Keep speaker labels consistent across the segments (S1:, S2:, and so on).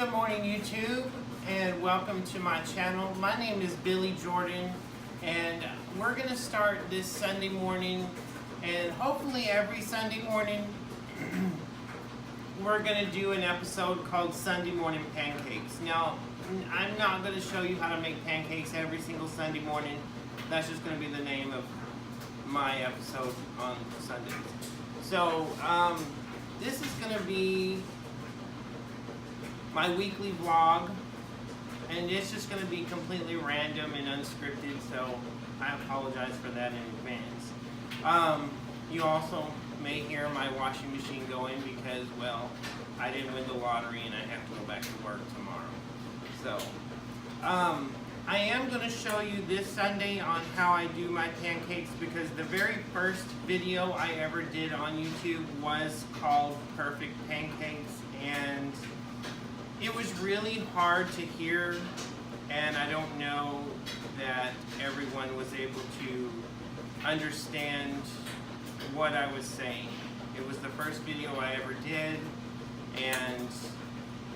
S1: Good morning, YouTube, and welcome to my channel. My name is Billy Jordan, and we're going to start this Sunday morning, and hopefully every Sunday morning we're going to do an episode called Sunday Morning Pancakes. Now, I'm not going to show you how to make pancakes every single Sunday morning. That's just going to be the name of my episode on Sundays. So, this is going to be my weekly vlog, and it's just going to be completely random and unscripted, so I apologize for that in advance. You also may hear my washing machine going because, well, I didn't win the lottery and I have to go back to work tomorrow. So, I am going to show you this Sunday on how I do my pancakes, because the very first video I ever did on YouTube was called Perfect Pancakes, and it was really hard to hear, and I don't know that everyone was able to understand what I was saying. It was the first video I ever did, and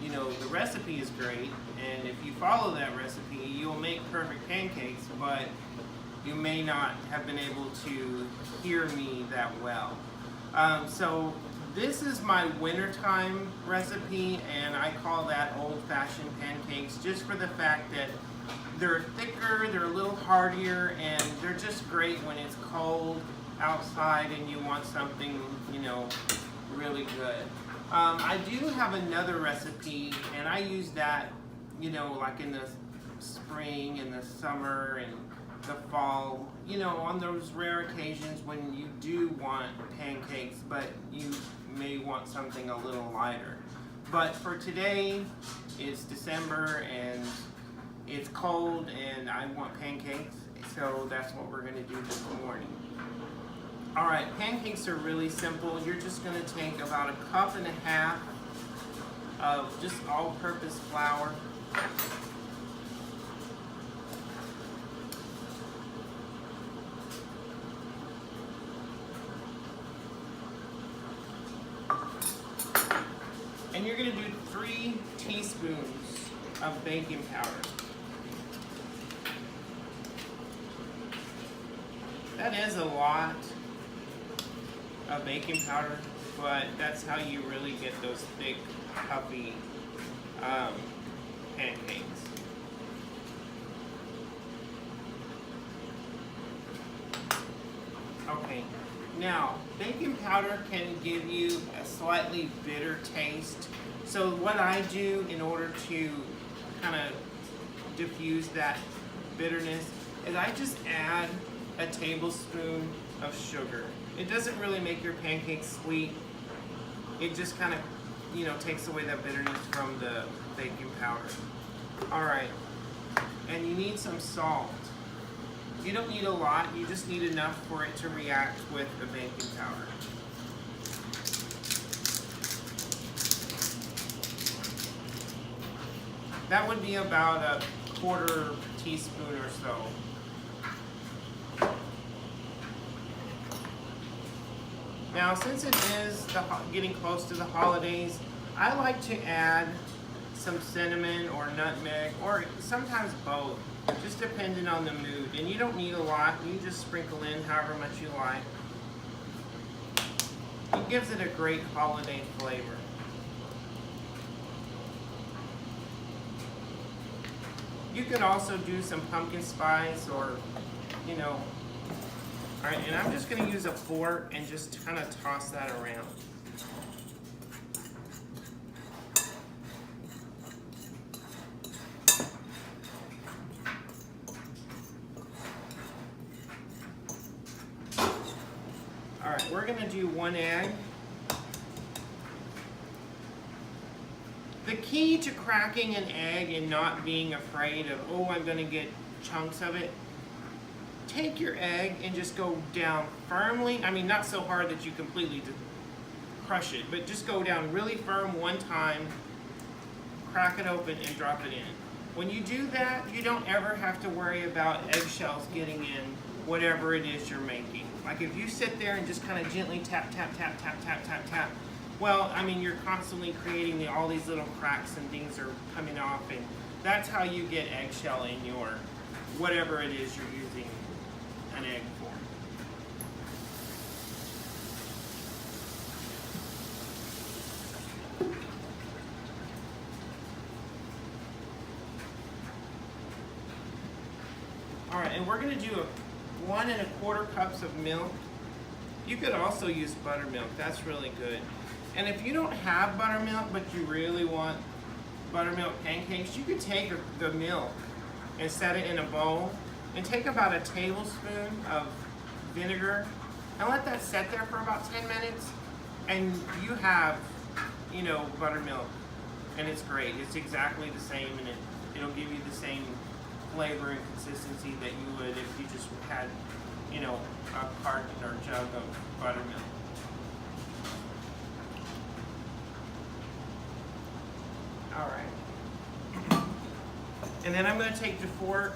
S1: you know, the recipe is great, and if you follow that recipe, you'll make perfect pancakes, but you may not have been able to hear me that well. So this is my wintertime recipe, and I call that old-fashioned pancakes just for the fact that they're thicker, they're a little heartier, and they're just great when it's cold outside and you want something, you know, really good. I do have another recipe, and I use that, you know, like in the spring and the summer and the fall, you know, on those rare occasions when you do want pancakes, but you may want something a little lighter. But for today, it's December and it's cold and I want pancakes, so that's what we're going to do this morning. Alright, pancakes are really simple. You're just going to take about 1.5 cups of just all-purpose flour. And you're going to do 3 teaspoons of baking powder. That is a lot of baking powder, but that's how you really get those thick, puffy pancakes. Okay, now baking powder can give you a slightly bitter taste. So what I do in order to kind of diffuse that bitterness is I just add a tablespoon of sugar. It doesn't really make your pancakes sweet. It just kind of, you know, takes away that bitterness from the baking powder. Alright, and you need some salt. You don't need a lot, you just need enough for it to react with the baking powder. That would be about 1/4 teaspoon or so. Now, since it is getting close to the holidays, I like to add some cinnamon or nutmeg, or sometimes both, just depending on the mood. And you don't need a lot, you just sprinkle in however much you like. It gives it a great holiday flavor. You could also do some pumpkin spice, or, you know. Alright, and I'm just going to use a fork and just kind of toss that around. Alright, we're going to do 1 egg. The key to cracking an egg and not being afraid of, oh, I'm going to get chunks of it, take your egg and just go down firmly. I mean, not so hard that you completely crush it, but just go down really firm one time, crack it open, and drop it in. When you do that, you don't ever have to worry about eggshells getting in whatever it is you're making. Like if you sit there and just kind of gently tap, tap, tap, tap, tap, tap, tap, well, I mean, you're constantly creating all these little cracks and things are coming off, and that's how you get eggshell in your whatever it is you're using an egg for. All right, and we're going to do 1 1/4 cups of milk. You could also use buttermilk. That's really good. And if you don't have buttermilk, but you really want buttermilk pancakes, you could take the milk and set it in a bowl and take about a tablespoon of vinegar and let that set there for about 10 minutes. And you have, you know, buttermilk. And it's great. It's exactly the same, and it'll give you the same flavor and consistency that you would if you just had, you know, a carton or jug of buttermilk. All right. And then I'm going to take the fork.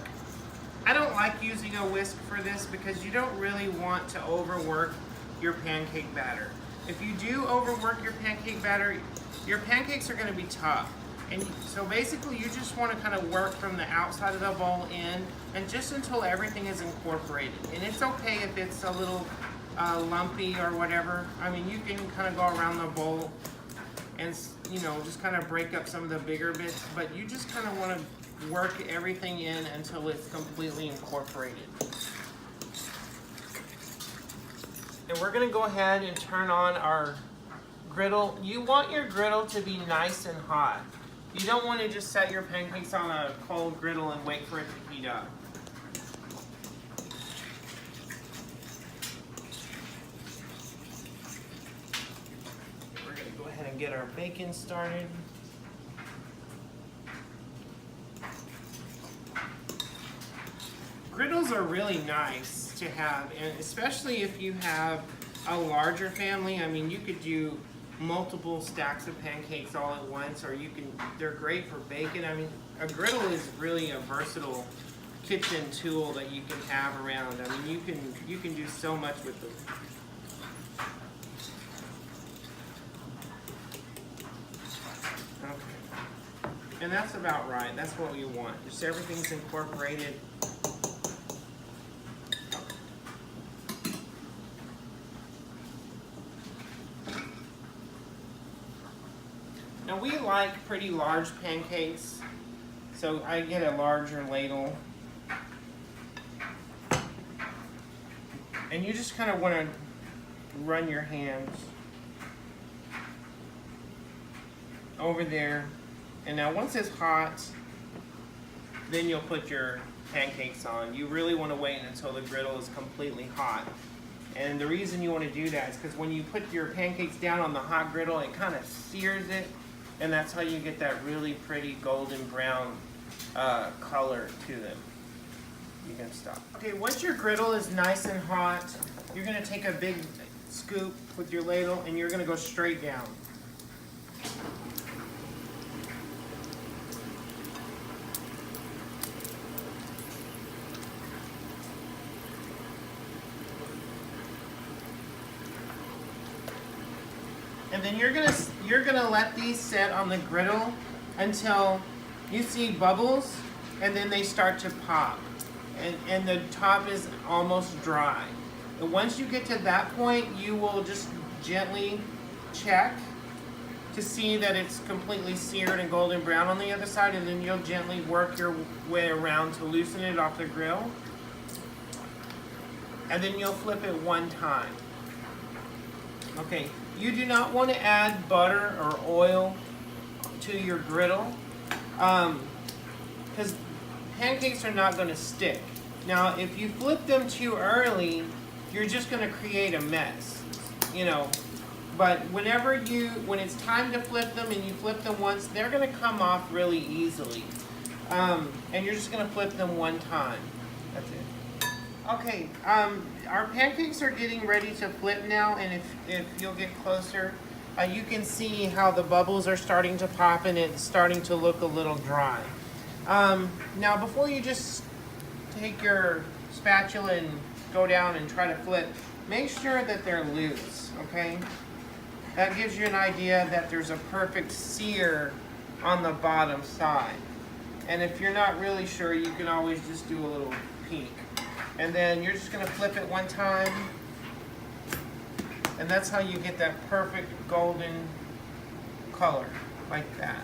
S1: I don't like using a whisk for this because you don't really want to overwork your pancake batter. If you do overwork your pancake batter, your pancakes are going to be tough. And so basically you just want to kind of work from the outside of the bowl in, and just until everything is incorporated. And it's okay if it's a little lumpy or whatever. I mean, you can kind of go around the bowl and, you know, just kind of break up some of the bigger bits, but you just kind of want to work everything in until it's completely incorporated. And we're going to go ahead and turn on our griddle. You want your griddle to be nice and hot. You don't want to just set your pancakes on a cold griddle and wait for it to heat up. We're going to go ahead and get our bacon started. Griddles are really nice to have, and especially if you have a larger family. I mean, you could do multiple stacks of pancakes all at once, or they're great for bacon. I mean, a griddle is really a versatile kitchen tool that you can have around. I mean, you can do so much with them. Okay. And that's about right. That's what you want. Just everything's incorporated. Now we like pretty large pancakes, so I get a larger ladle. And you just kind of want to run your hands over there. And now once it's hot, then you'll put your pancakes on. You really want to wait until the griddle is completely hot. And the reason you want to do that is because when you put your pancakes down on the hot griddle, it kind of sears it. And that's how you get that really pretty golden brown color to them. You can stop. Okay, once your griddle is nice and hot, you're going to take a big scoop with your ladle and you're going to go straight down. And then you're gonna let these sit on the griddle until you see bubbles, and then they start to pop, and the top is almost dry. And once you get to that point, you will just gently check to see that it's completely seared and golden brown on the other side, and then you'll gently work your way around to loosen it off the grill. And then you'll flip it one time. Okay. You do not want to add butter or oil to your griddle because pancakes are not going to stick. Now, if you flip them too early, you're just going to create a mess, you know. But when it's time to flip them and you flip them once, they're going to come off really easily. And you're just going to flip them one time. That's it. Okay, our pancakes are getting ready to flip now, and if you'll get closer, you can see how the bubbles are starting to pop and it's starting to look a little dry. Now, before you just take your spatula and go down and try to flip, make sure that they're loose, okay? that gives you an idea that there's a perfect sear on the bottom side. And if you're not really sure, you can always just do a little peek. And then you're just gonna flip it one time, and that's how you get that perfect golden color, like that.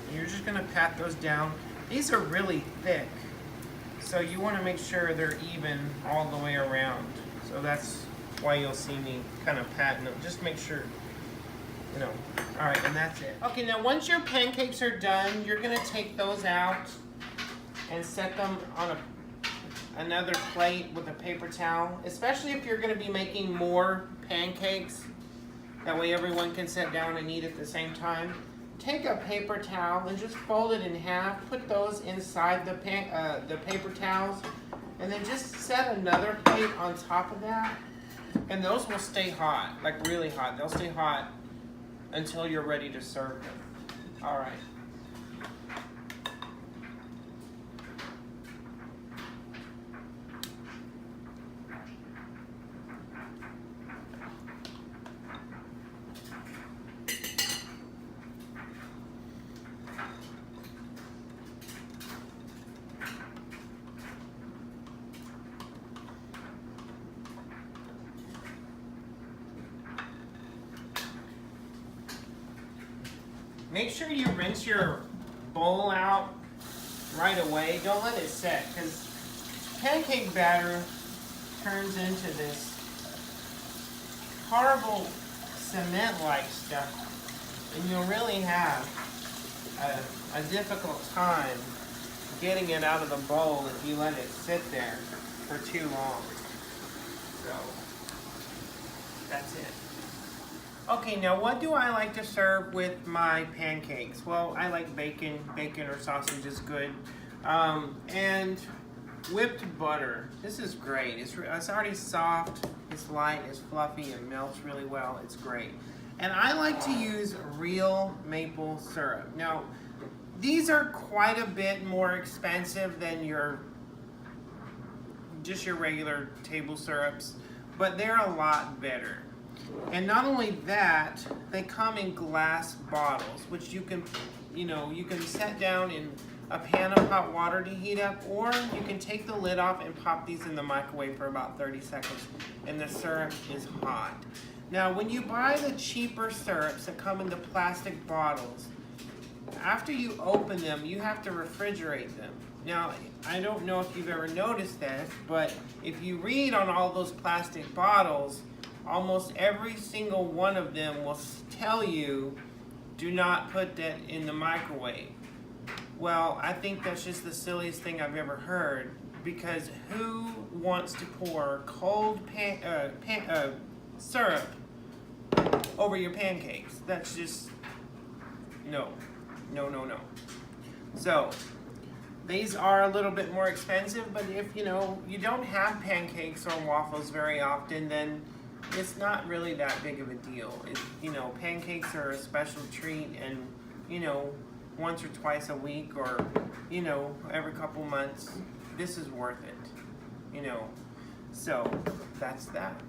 S1: And you're just gonna pat those down. These are really thick, so you wanna make sure they're even all the way around. So that's why you'll see me kind of patting them. Just make sure, you know. All right, and that's it. Okay, now once your pancakes are done, you're gonna take those out and set them on another plate with a paper towel, especially if you're gonna be making more pancakes. That way everyone can sit down and eat at the same time. Take a paper towel and just fold it in half, put those inside the paper towels, and then just set another plate on top of that, and those will stay hot, like really hot. They'll stay hot until you're ready to serve them. All right. Make sure you rinse your bowl out right away. Don't let it set, because pancake batter turns into this horrible cement-like stuff, and you'll really have a difficult time getting it out of the bowl if you let it sit there for too long. So that's it. Okay, now what do I like to serve with my pancakes? Well, I like bacon. Bacon or sausage is good. And whipped butter. This is great. It's already soft, it's light, it's fluffy, it melts really well. It's great. And I like to use real maple syrup. Now, these are quite a bit more expensive than just your regular table syrups, but they're a lot better. And not only that, they come in glass bottles, which you can set down in a pan of hot water to heat up, or you can take the lid off and pop these in the microwave for about 30 seconds, and the syrup is hot. Now, when you buy the cheaper syrups that come in the plastic bottles, after you open them, you have to refrigerate them. Now, I don't know if you've ever noticed this, but if you read on all those plastic bottles, almost every single one of them will tell you, do not put that in the microwave. Well, I think that's just the silliest thing I've ever heard, because who wants to pour cold syrup over your pancakes? That's just, no. So, these are a little bit more expensive, but if you don't have pancakes or waffles very often, then it's not really that big of a deal. Pancakes are a special treat, and once or twice a week, or every couple months, this is worth it. So that's that.